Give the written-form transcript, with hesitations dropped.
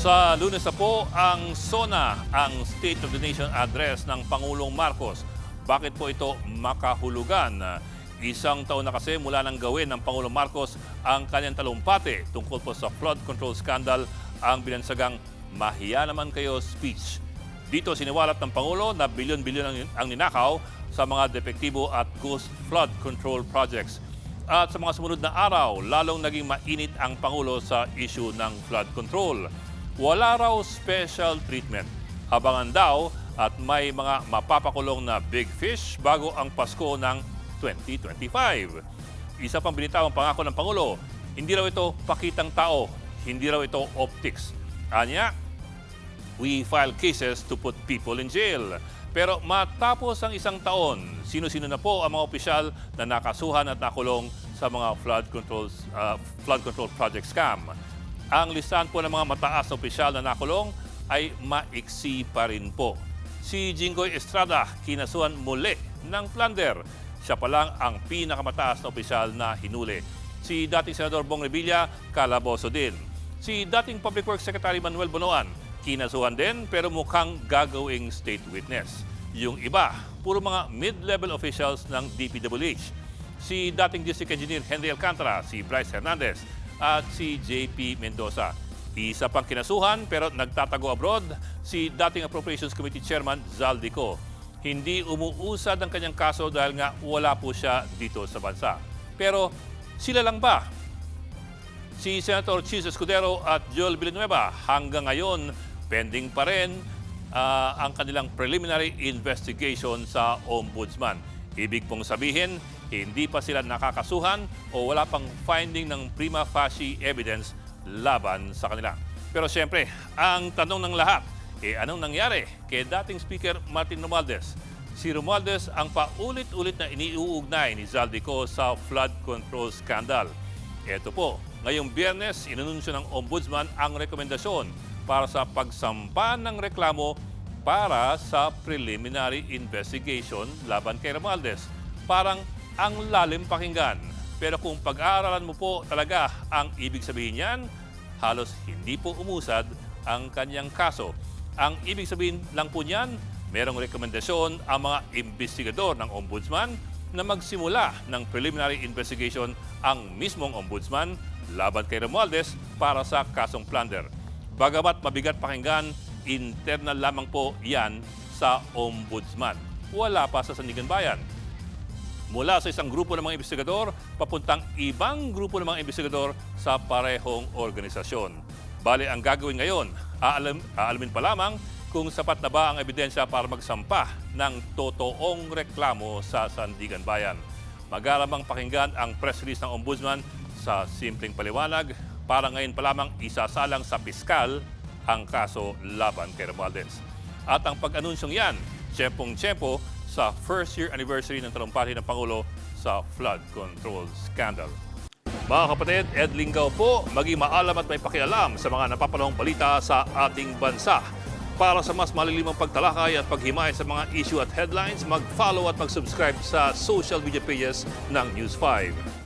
Sa Lunes na po ang SONA, ang State of the Nation Address ng Pangulong Marcos. Bakit po ito makahulugan? Isang taon na kasi mula nang gawin ng Pangulong Marcos ang kanyang talumpati tungkol po sa flood control scandal, ang binansagang "Mahiya naman kayo" speech. Dito siniwalat ng Pangulo na bilyon-bilyon ang ninakaw sa mga depektibo at ghost flood control projects. At sa mga sumunod na araw, lalong naging mainit ang Pangulo sa issue ng flood control. Wala raw special treatment. Abangan daw at may mga mapapakulong na big fish bago ang Pasko ng 2025. Isa pang binitawang pangako ng Pangulo, hindi raw ito pakitang tao, hindi raw ito optics. Anya, we file cases to put people in jail. Pero matapos ang isang taon, sino-sino na po ang mga opisyal na nakasuhan at nakulong sa mga flood control project scam? Ang listahan po ng mga mataas na opisyal na nakulong ay maiksi pa rin po. Si Jinggoy Estrada kinasuhan muli ng plunder. Siya pa lang ang pinakamataas na opisyal na hinuli. Si dating Senador Bong Revilla, kalaboso din. Si dating Public Works Secretary Manuel Bonoan, kinasuhan din pero mukhang gagawing state witness. Yung iba, puro mga mid-level officials ng DPWH. Si dating District Engineer Henry Alcantara, si Bryce Hernandez, at si JP Mendoza. Isa pang kinasuhan pero nagtatago abroad, si dating Appropriations Committee Chairman Zaldico. Hindi umuusad ang kanyang kaso dahil nga wala po siya dito sa bansa. Pero sila lang ba? Si Senator Chis Escudero at Joel Villanueva hanggang ngayon pending pa rin ang kanilang preliminary investigation sa Ombudsman. Ibig pong sabihin, hindi pa sila nakakasuhan o wala pang finding ng prima facie evidence laban sa kanila. Pero siyempre, ang tanong ng lahat, anong nangyari kay dating Speaker Martin Romualdez? Si Romualdez ang paulit-ulit na iniuugnay ni Zaldico sa flood control scandal. Ito po, ngayong Biyernes, inanunsyo ng Ombudsman ang rekomendasyon para sa pagsampa ng reklamo para sa preliminary investigation laban kay Romualdez. Parang ang lalim pakinggan. Pero kung pag-aaralan mo po talaga ang ibig sabihin niyan, halos hindi po umusad ang kanyang kaso. Ang ibig sabihin lang po niyan, merong rekomendasyon ang mga investigador ng Ombudsman na magsimula ng preliminary investigation ang mismong Ombudsman laban kay Romualdez para sa kasong plunder. Bagamat mabigat pakinggan, internal lamang po yan sa Ombudsman. Wala pa sa Sandigan Bayan. Mula sa isang grupo ng mga investigador, papuntang ibang grupo ng mga investigador sa parehong organisasyon. Bale, ang gagawin ngayon, aalamin pa lamang kung sapat na ba ang ebidensya para magsampa ng totoong reklamo sa Sandigan Bayan. Magalamang pakinggan ang press release ng Ombudsman sa simpleng paliwanag para ngayon pa lamang isasalang sa piskal ang kaso laban kay Romualdez. At ang pag-anunsyong yan, tiyempong-tiyempo sa first year anniversary ng talumpati ng Pangulo sa flood control scandal. Mga kapatid, Ed Lingaw po, maging maalam at may pakialam sa mga napapanahong balita sa ating bansa. Para sa mas malilimang pagtalakay at paghimay sa mga issue at headlines, mag-follow at mag-subscribe sa social media pages ng News 5.